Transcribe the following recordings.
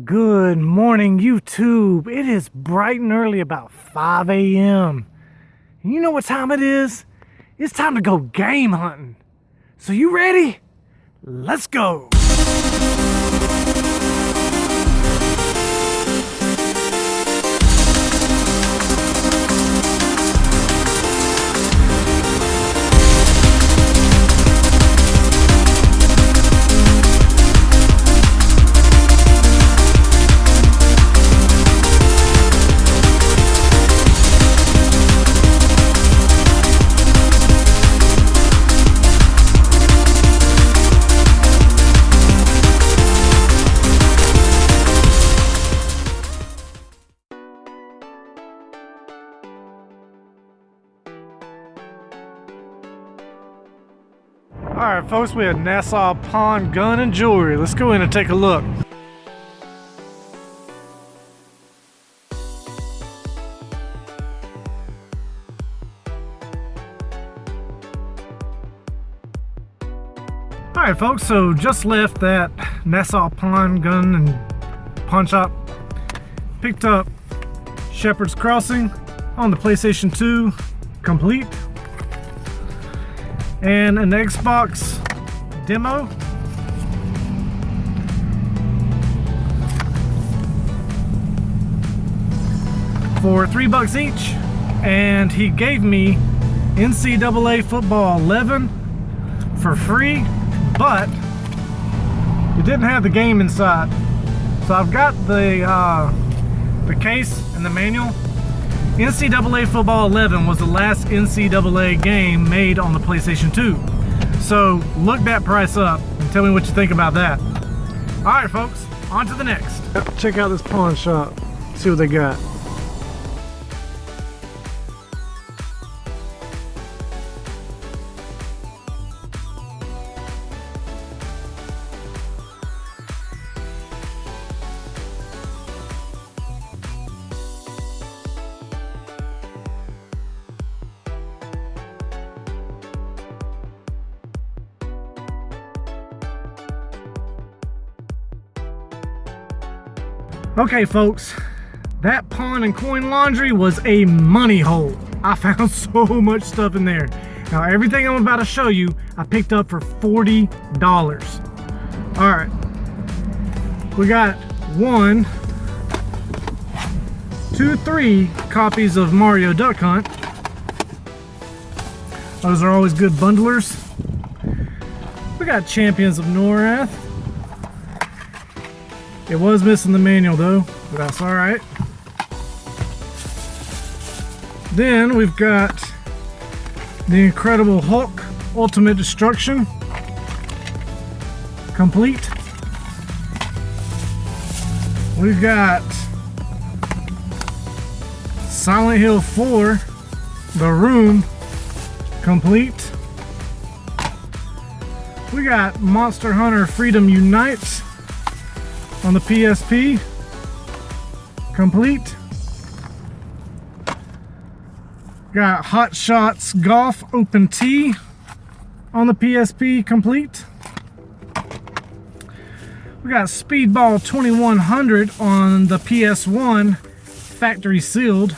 Good morning, YouTube. It is bright and early, about 5 a.m. And you know what time it is? It's time to go game hunting. So you ready? Let's go. Alright folks, we had Nassau Pawn Gun and Jewelry. Let's go in and take a look. Alright folks, so just left that Nassau Pawn Gun and Pawn Shop. Picked up Shepherd's Crossing on the PlayStation 2, complete. And an Xbox demo. For $3 each. And he gave me NCAA Football 11 for free, but it didn't have the game inside. So I've got the case and the manual. NCAA Football 11 was the last NCAA game made on the PlayStation 2. So look that price up and tell me what you think about that. Alright folks, on to the next. Check out this pawn shop, see what they got. Okay folks, that pawn and coin laundry was a money hole. I found so much stuff in there. Now everything I'm about to show you, I picked up for $40. Alright, we got 1, 2, 3 copies of Mario Duck Hunt. Those are always good bundlers. We got Champions of Norath. It was missing the manual though, but that's alright. Then we've got the Incredible Hulk Ultimate Destruction, complete. We've got Silent Hill 4, The Room, complete. We got Monster Hunter Freedom Unites on the PSP, complete. Got Hot Shots Golf Open Tee on the PSP, complete. We got Speedball 2100 on the PS1, factory sealed.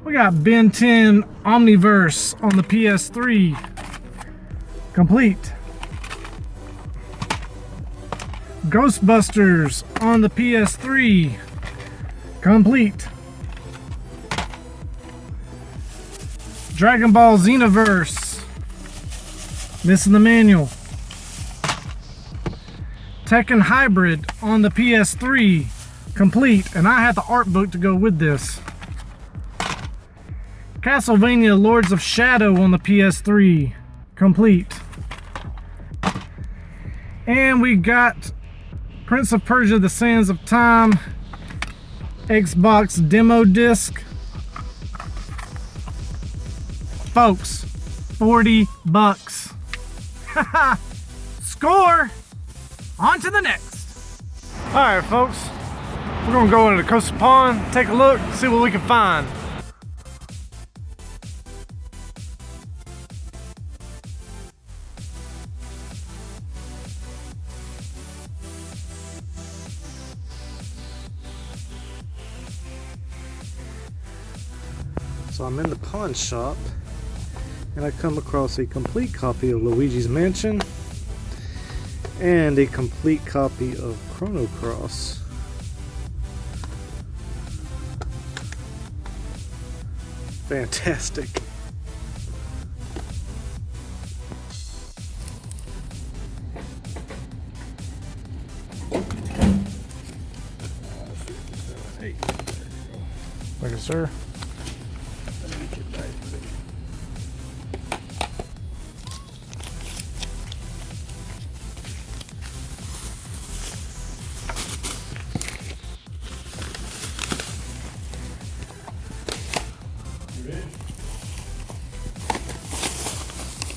We got Ben 10 Omniverse on the PS3, complete. Ghostbusters on the PS3, complete. Dragon Ball Xenoverse, missing the manual. Tekken Hybrid on the PS3, complete, and I had the art book to go with this. Castlevania Lords of Shadow on the PS3, complete. And we got Prince of Persia: The Sands of Time Xbox demo disc. Folks, $40. Score! On to the next. Alright folks, we're gonna go into the Coastal Pond, take a look, see what we can find. So I'm in the pawn shop and I come across a complete copy of Luigi's Mansion and a complete copy of Chrono Cross. Fantastic. Thank you, sir.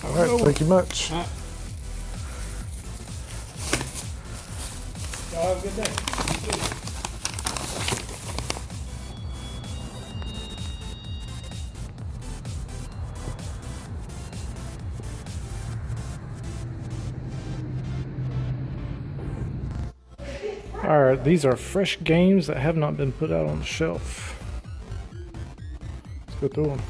All right, thank you much. Y'all have a good day. Alright, these are fresh games that have not been put out on the shelf. Let's go through them.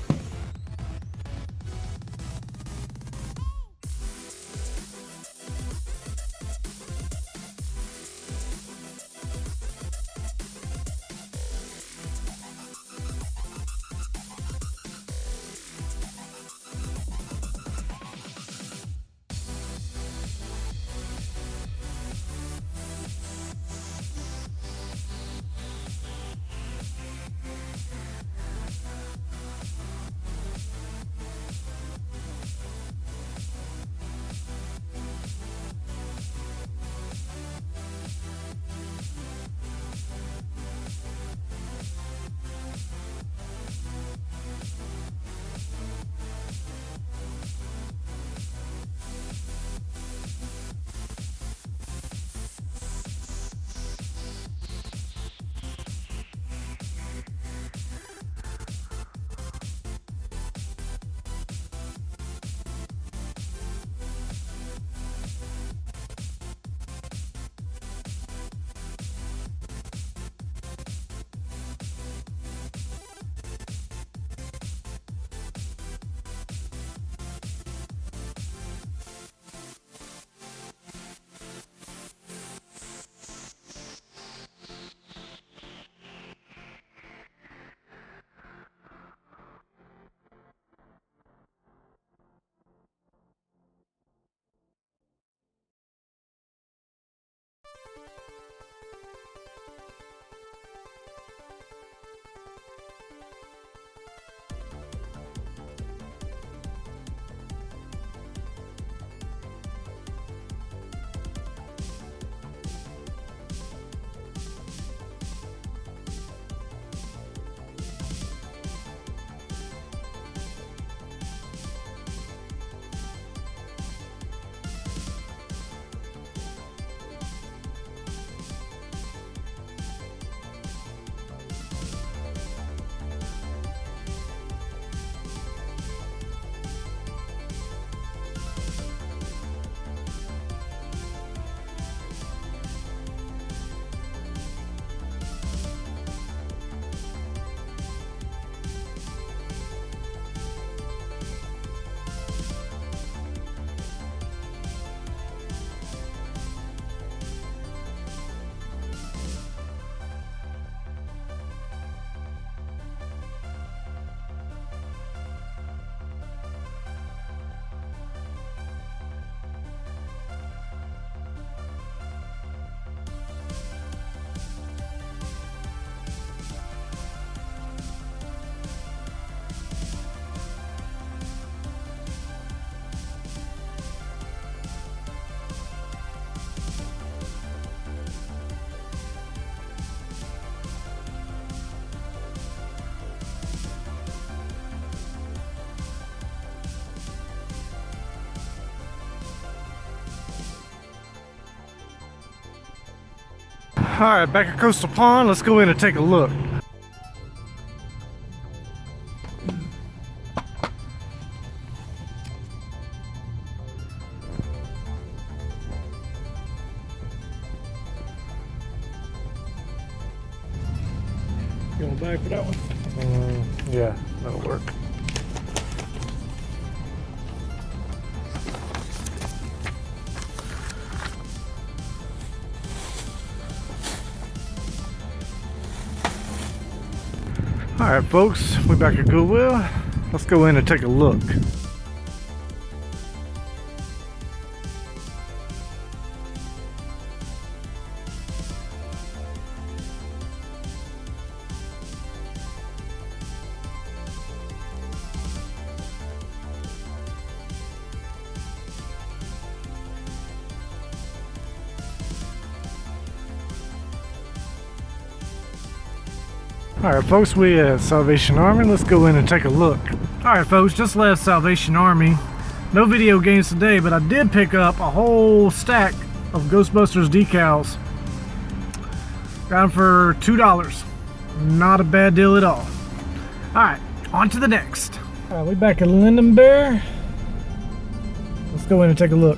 Alright, back at Coastal Pond, let's go in and take a look. You want a bag for that one? Yeah, that'll work. Alright folks, we're back at Goodwill. Let's go in and take a look. Alright folks, we at Salvation Army. Let's go in and take a look. Alright folks, just left Salvation Army. No video games today, but I did pick up a whole stack of Ghostbusters decals. Got them for $2. Not a bad deal at all. Alright, on to the next. Alright, we're back at Linden Bear. Let's go in and take a look.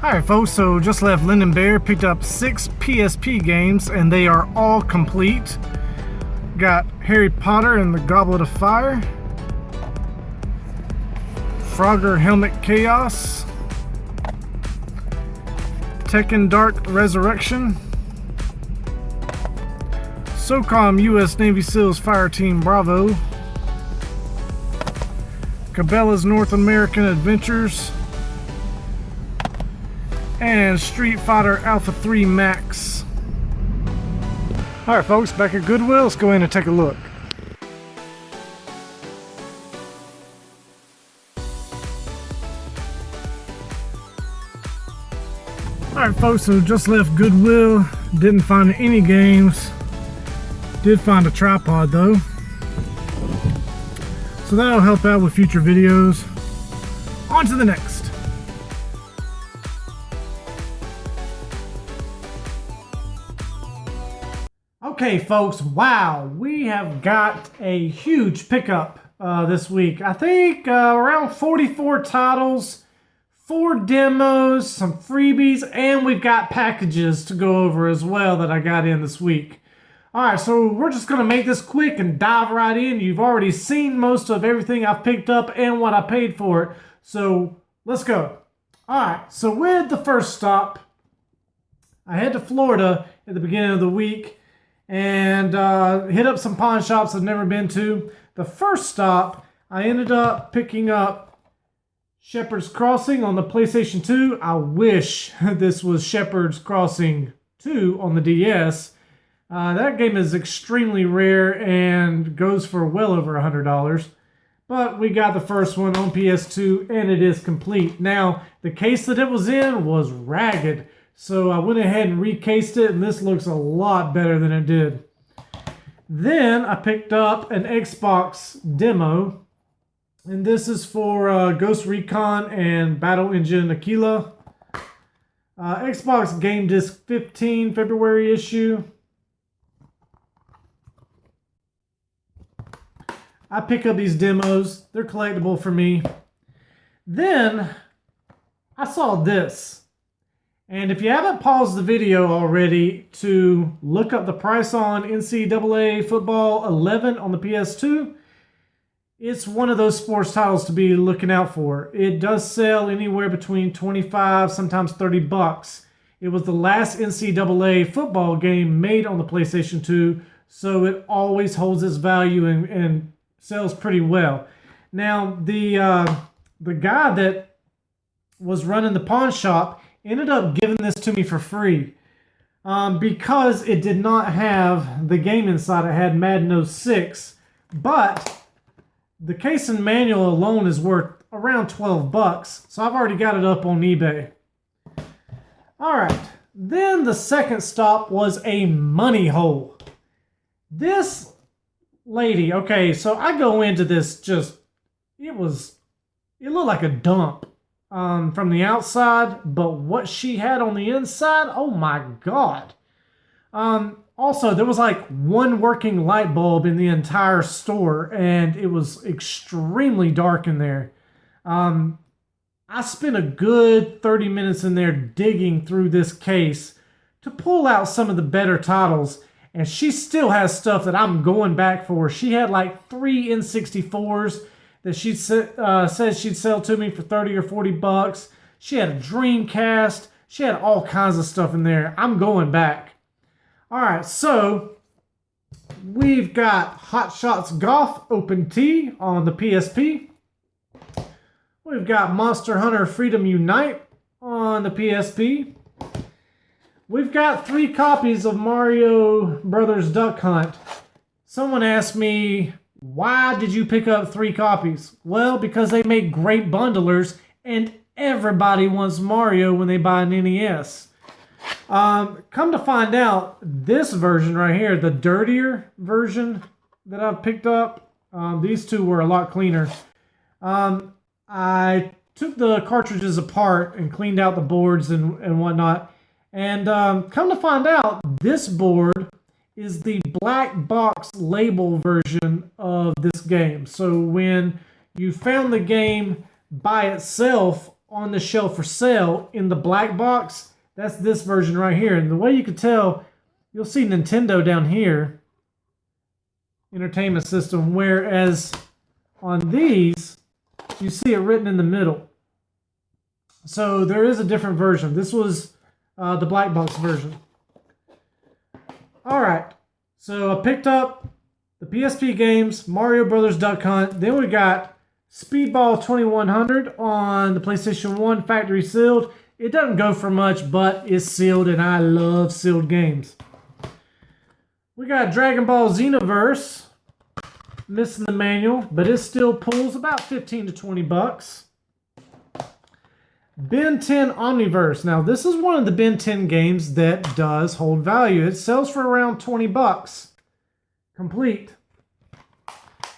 Alright folks, so just left Linden Bear, picked up 6 PSP games and they are all complete. Got Harry Potter and the Goblet of Fire, Frogger Helmet Chaos, Tekken Dark Resurrection, SOCOM US Navy SEALs Fire Team Bravo, Cabela's North American Adventures, and Street Fighter Alpha 3 Max. Alright folks, back at Goodwill, let's go in and take a look. Alright folks, so just left Goodwill, didn't find any games. Did find a tripod though. So that'll help out with future videos. On to the next. Okay folks, wow, we have got a huge pickup this week. I think around 44 titles, 4 demos, some freebies, and we've got packages to go over as well that I got in this week. Alright, so we're just going to make this quick and dive right in. You've already seen most of everything I've picked up and what I paid for it. So let's go. Alright, so with the first stop, I head to Florida at the beginning of the week and hit up some pawn shops I've never been to. The first stop, I ended up picking up Shepherd's Crossing on the PlayStation 2. I wish this was Shepherd's Crossing 2 on the DS. That game is extremely rare and goes for well over $100. But we got the first one on PS2 and it is complete. Now, the case that it was in was ragged. So I went ahead and recased it, and this looks a lot better than it did. Then I picked up an Xbox demo, and this is for Ghost Recon and Battle Engine Aquila. Xbox Game Disc 15 February issue. I pick up these demos. They're collectible for me. Then I saw this. And if you haven't paused the video already to look up the price on NCAA Football 11 on the PS2, it's one of those sports titles to be looking out for. It does sell anywhere between 25, sometimes 30 bucks. It was the last NCAA football game made on the PlayStation 2, so it always holds its value and sells pretty well. Now, the guy that was running the pawn shop ended up giving this to me for free because it did not have the game inside. It had Madden 06, but the case and manual alone is worth around 12 bucks, so I've already got it up on eBay. Alright, then the second stop was a money hole. This lady. Okay, so I go into this it looked like a dump from the outside, but what she had on the inside, oh my God. Also, there was like one working light bulb in the entire store, and it was extremely dark in there. I spent a good 30 minutes in there digging through this case to pull out some of the better titles, and she still has stuff that I'm going back for. She had like 3 N64s that she said she'd sell to me for 30 or 40 bucks. She had a Dreamcast. She had all kinds of stuff in there. I'm going back. All right, so we've got Hot Shots Golf Open Tee on the PSP. We've got Monster Hunter Freedom Unite on the PSP. We've got 3 copies of Mario Brothers Duck Hunt. Someone asked me, why did you pick up 3 copies? Well, because they make great bundlers and everybody wants Mario when they buy an NES. Come to find out, this version right here, the dirtier version that I've picked up, these 2 were a lot cleaner. I took the cartridges apart and cleaned out the boards and whatnot. And come to find out, this board is the black box label version of this game. So when you found the game by itself on the shelf for sale in the black box, that's this version right here. And the way you can tell, you'll see Nintendo down here, Entertainment System, whereas on these, you see it written in the middle. So there is a different version. This was the black box version. All right, so I picked up the PSP games, Mario Brothers Duck Hunt. Then we got Speedball 2100 on the PlayStation 1, factory sealed. It doesn't go for much, but it's sealed, and I love sealed games. We got Dragon Ball Xenoverse. Missing the manual, but it still pulls about 15 to 20 bucks. Ben 10 Omniverse. Now, this is one of the Ben 10 games that does hold value. It sells for around 20 bucks. Complete.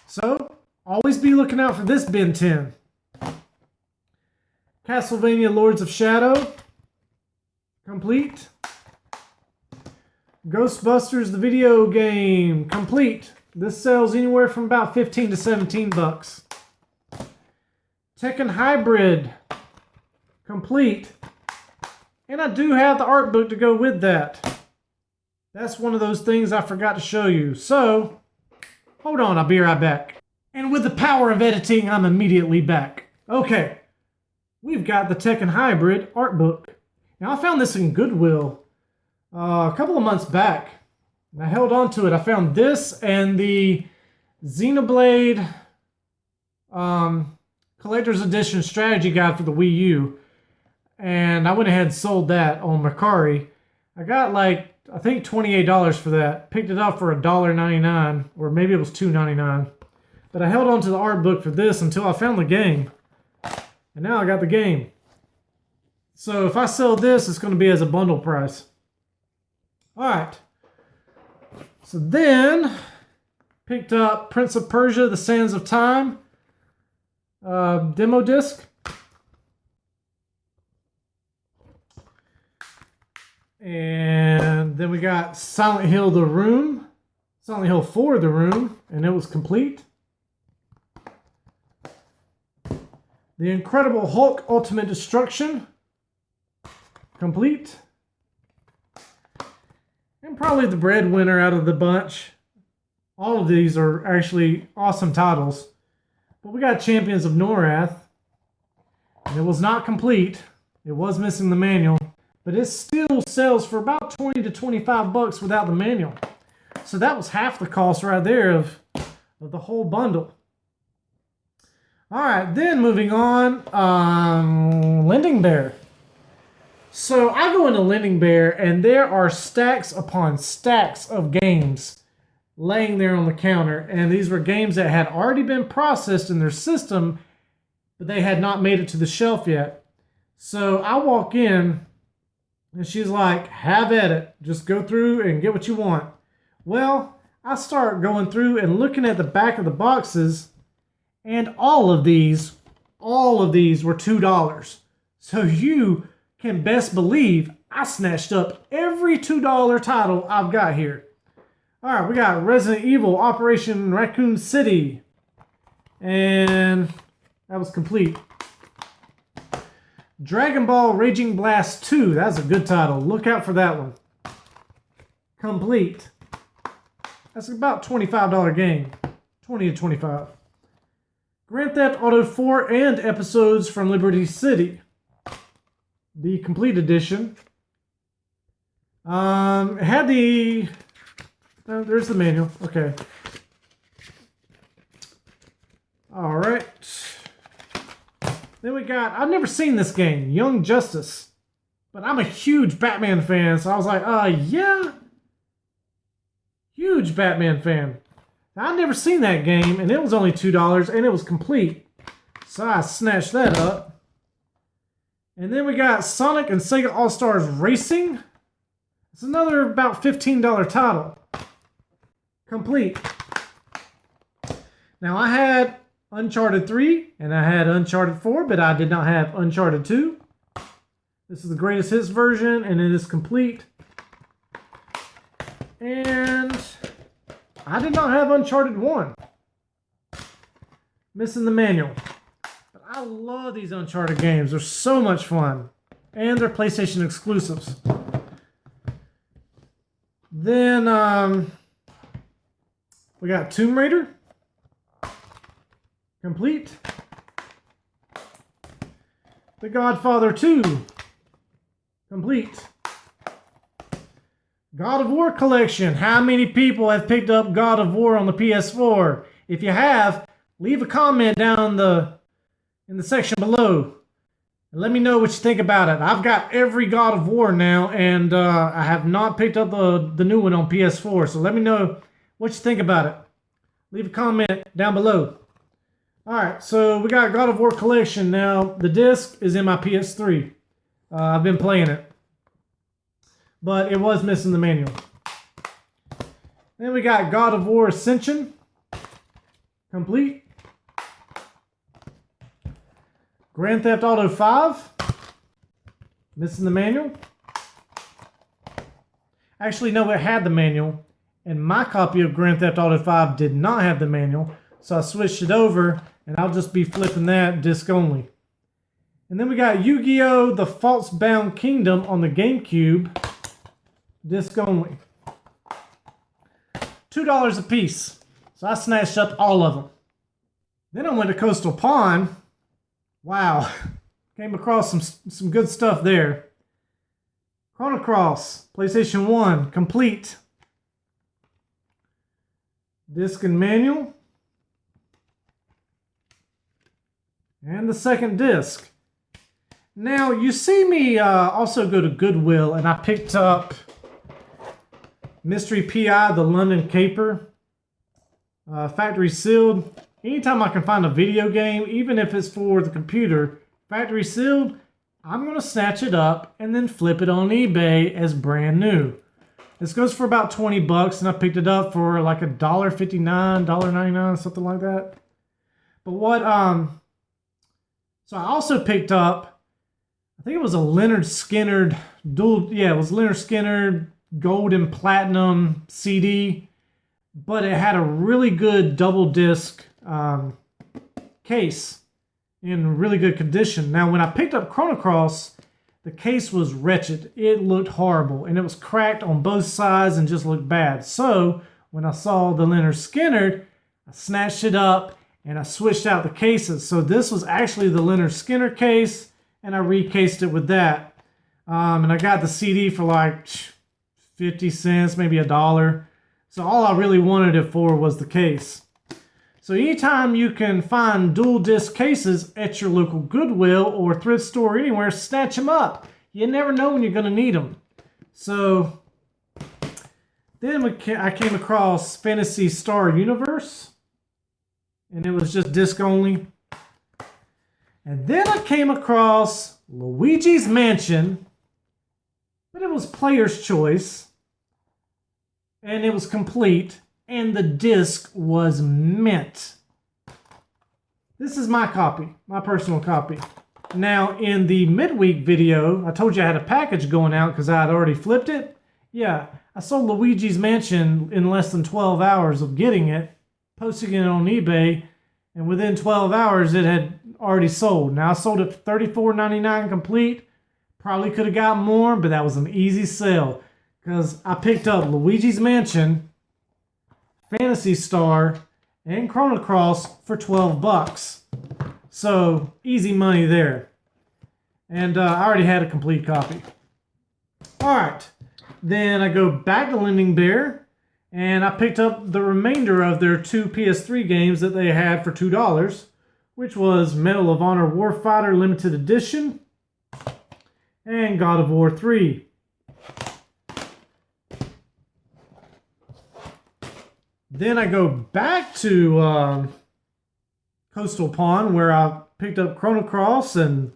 So, always be looking out for this Ben 10. Castlevania Lords of Shadow. Complete. Ghostbusters, the video game. Complete. This sells anywhere from about 15 to 17 bucks. Tekken Hybrid. Complete. And I do have the art book to go with that. That's one of those things I forgot to show you. So, hold on, I'll be right back. And with the power of editing, I'm immediately back. Okay, we've got the Tekken Hybrid art book. Now, I found this in Goodwill a couple of months back. I held on to it. I found this and the Xenoblade Collector's Edition Strategy Guide for the Wii U. And I went ahead and sold that on Mercari. I got like, I think $28 for that. Picked it up for $1.99, or maybe it was $2.99. But I held on to the art book for this until I found the game. And now I got the game. So if I sell this, it's going to be as a bundle price. Alright. So then, picked up Prince of Persia, The Sands of Time demo disc. And then we got Silent Hill The Room. Silent Hill 4 The Room, and it was complete. The Incredible Hulk Ultimate Destruction. Complete. And probably the breadwinner out of the bunch. All of these are actually awesome titles. But we got Champions of Norath. And it was not complete. It was missing the manual. But it still sells for about 20 to 25 bucks without the manual. So that was half the cost right there of the whole bundle. Alright, then moving on. Lending Bear. So I go into Lending Bear and there are stacks upon stacks of games laying there on the counter. And these were games that had already been processed in their system, but they had not made it to the shelf yet. So I walk in and she's like, have at it. Just go through and get what you want. Well, I start going through and looking at the back of the boxes, and all of these were $2. So you can best believe I snatched up every $2 title I've got here. All right, we got Resident Evil Operation Raccoon City, and that was complete. Dragon Ball Raging Blast 2, that's a good title. Look out for that one. Complete. That's about $25 game. 20 to 25. Grand Theft Auto 4 and episodes from Liberty City. The complete edition. It had the... Oh, there's the manual. Okay. Alright. Then we got... I've never seen this game. Young Justice. But I'm a huge Batman fan, so I was like, yeah. Huge Batman fan. I've never seen that game, and it was only $2, and it was complete. So I snatched that up. And then we got Sonic and Sega All-Stars Racing. It's another about $15 title. Complete. Now I had Uncharted 3, and I had Uncharted 4, but I did not have Uncharted 2. This is the greatest hits version, and it is complete. And I did not have Uncharted 1. Missing the manual. But I love these Uncharted games. They're so much fun. And they're PlayStation exclusives. Then we got Tomb Raider. Complete. The Godfather 2. Complete. God of War collection. How many people have picked up God of War on the PS4? If you have, leave a comment down in the section below. And let me know what you think about it. I've got every God of War now, and I have not picked up the new one on PS4. So let me know what you think about it. Leave a comment down below. Alright, so we got God of War collection now. The disc is in my PS3. I've been playing it. But it was missing the manual. Then we got God of War Ascension. Complete. Grand Theft Auto 5. Missing the manual. Actually, no, it had the manual. And my copy of Grand Theft Auto 5 did not have the manual. So I switched it over, and I'll just be flipping that disc only. And then we got Yu-Gi-Oh! The False Bound Kingdom on the GameCube. Disc only. $2 a piece. So I snatched up all of them. Then I went to Coastal Pond. Wow. Came across some good stuff there. Chrono Cross. PlayStation 1. Complete. Disc and manual. And the second disc. Now, you see me also go to Goodwill, and I picked up Mystery P.I. The London Caper. Factory sealed. Anytime I can find a video game, even if it's for the computer, factory sealed, I'm going to snatch it up and then flip it on eBay as brand new. This goes for about 20 bucks, and I picked it up for like $1.59, $1.99, something like that. But what, so I also picked up, I think it was a Leonard Skinner it was Leonard Skinner gold and platinum CD, but it had a really good double disc case in really good condition. Now, when I picked up Chrono Cross, the case was wretched. It looked horrible, and it was cracked on both sides and just looked bad. So when I saw the Leonard Skinner, I snatched it up and I switched out the cases. So this was actually the Leonard Skinner case, and I recased it with that. And I got the CD for like 50 cents, maybe $1. So all I really wanted it for was the case. So anytime you can find dual disc cases at your local Goodwill or thrift store or anywhere, snatch them up. You never know when you're going to need them. So then I came across Phantasy Star Universe, and it was just disc only. And then I came across Luigi's Mansion, but it was player's choice, and it was complete. and the disc was mint. This is my copy, my personal copy. Now, in the midweek video, I told you I had a package going out because I had already flipped it. Yeah, I sold Luigi's Mansion in less than 12 hours of getting it, posting it on eBay, and within 12 hours it had already sold. Now, I sold it for $34.99 complete. Probably could have got more, but that was an easy sell because I picked up Luigi's Mansion, Phantasy Star, and Chrono Cross for 12 bucks. So, easy money there. And I already had a complete copy. Alright, then I go back to Lending Bear, and I picked up the remainder of their 2 PS3 games that they had for $2, which was Medal of Honor Warfighter Limited Edition and God of War 3. Then I go back to Coastal Pond, where I picked up Chrono Cross and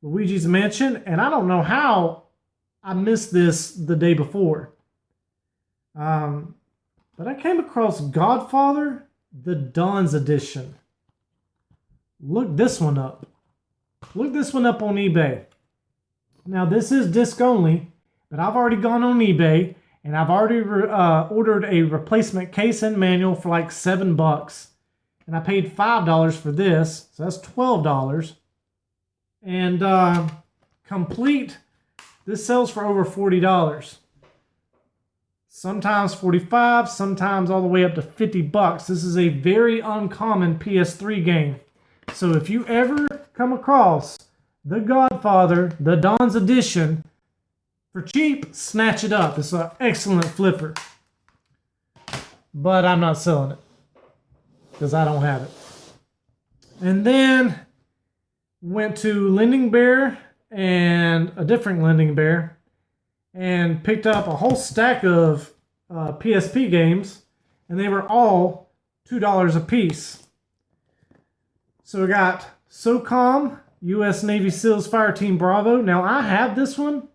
Luigi's Mansion, and I don't know how I missed this the day before. But I came across Godfather, the Dawn's Edition. Look this one up. Look this one up on eBay. Now, this is disc only, but I've already gone on eBay, and I've already ordered a replacement case and manual for like $7. And I paid $5 for this, so that's $12. And complete, this sells for over $40. Sometimes $45, sometimes all the way up to $50. This is a very uncommon PS3 game. So if you ever come across The Godfather, the Dawn's Edition, for cheap, snatch it up. It's an excellent flipper. But I'm not selling it, because I don't have it. And then went to Lending Bear and a different Lending Bear and picked up a whole stack of PSP games, and they were all $2 a piece. So we got SOCOM, U.S. Navy SEALs Fireteam Bravo. Now I have this one,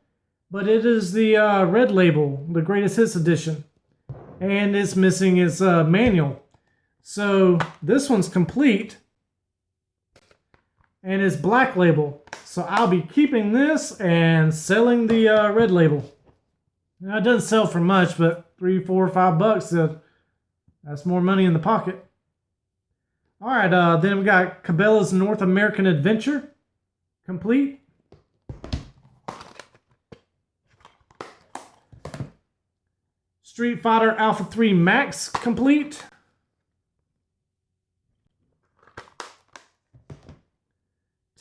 but it is the red label, the Greatest Hits Edition, and it's missing its manual. So this one's complete, and it's black label. So I'll be keeping this and selling the red label. Now, it doesn't sell for much, but $3, $4, $5, that's more money in the pocket. All right, then we got Cabela's North American Adventure, complete. Street Fighter Alpha 3 Max, complete.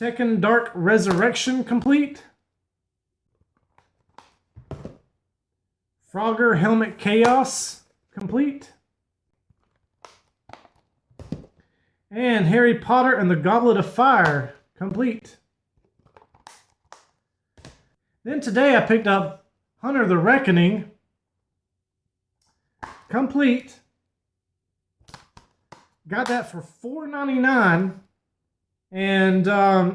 Tekken Dark Resurrection, complete. Frogger Helmet Chaos, complete. And Harry Potter and the Goblet of Fire, complete. Then today I picked up Hunter the Reckoning, complete. Got that for $4.99. And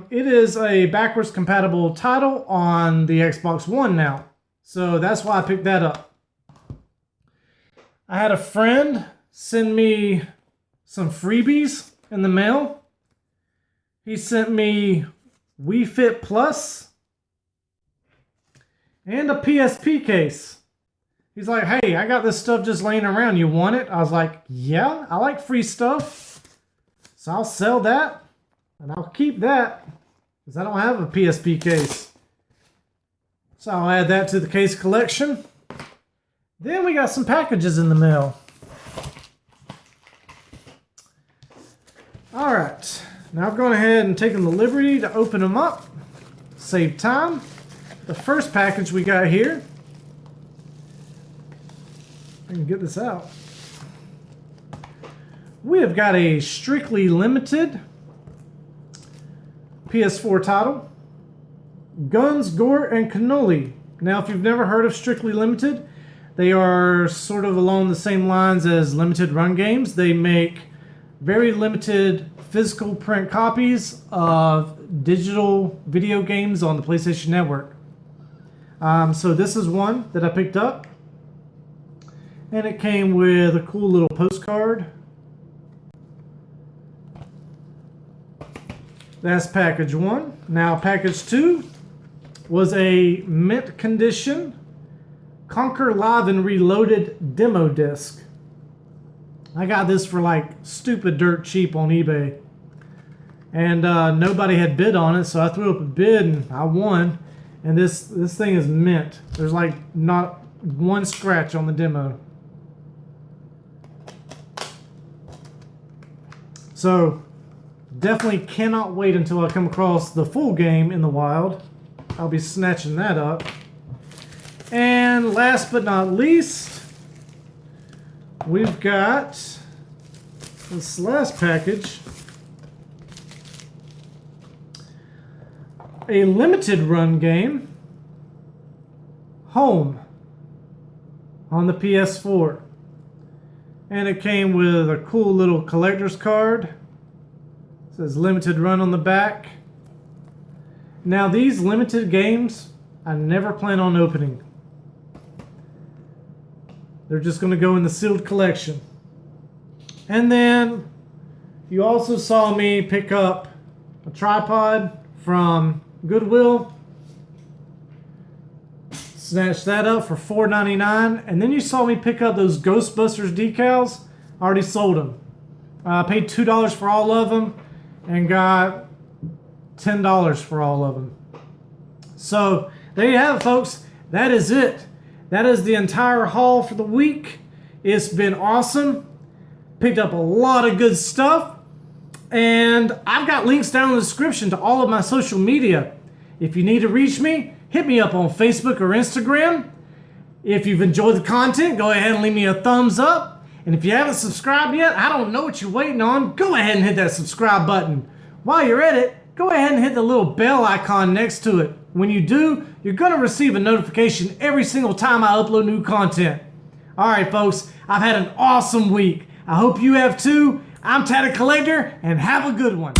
it is a backwards compatible title on the Xbox One now. So that's why I picked that up. I had a friend send me some freebies in the mail. He sent me Wii Fit Plus and a PSP case. He's like, hey, I got this stuff just laying around. You want it? I was like, yeah, I like free stuff. So I'll sell that. And I'll keep that because I don't have a PSP case. So I'll add that to the case collection. Then we got some packages in the mail. Alright, now I've gone ahead and taken the liberty to open them up. Save time. The first package we got here. I can get this out. We have got a Strictly Limited PS4 title, Guns, Gore, and Cannoli. Now, if you've never heard of Strictly Limited, they are sort of along the same lines as Limited Run Games. They make very limited physical print copies of digital video games on the PlayStation Network. So this is one that I picked up. And it came with a cool little postcard. That's package 1. Now package 2 was a mint condition Conquer Live and Reloaded demo disc. I got this for like stupid dirt cheap on eBay. And nobody had bid on it, so I threw up a bid and I won. And this thing is mint. There's like not one scratch on the demo. So definitely cannot wait until I come across the full game in the wild. I'll be snatching that up. And last but not least, we've got this last package. A limited run game, Home, on the PS4. And it came with a cool little collector's card. It says limited run on the back. Now these limited games, I never plan on opening. They're just going to go in the sealed collection. And then you also saw me pick up a tripod from Goodwill. Snatched that up for $4.99. And then you saw me pick up those Ghostbusters decals. I already sold them. I paid $2 for all of them and got $10 for all of them. So there you have it, folks. That is it. That is the entire haul for the week. It's been awesome. Picked up a lot of good stuff. And I've got links down in the description to all of my social media. If you need to reach me, hit me up on Facebook or Instagram. If you've enjoyed the content, go ahead and leave me a thumbs up. And if you haven't subscribed yet, I don't know what you're waiting on. Go ahead and hit that subscribe button. While you're at it, go ahead and hit the little bell icon next to it. When you do, you're going to receive a notification every single time I upload new content. All right, folks, I've had an awesome week. I hope you have too. I'm Tatted Collector, and have a good one.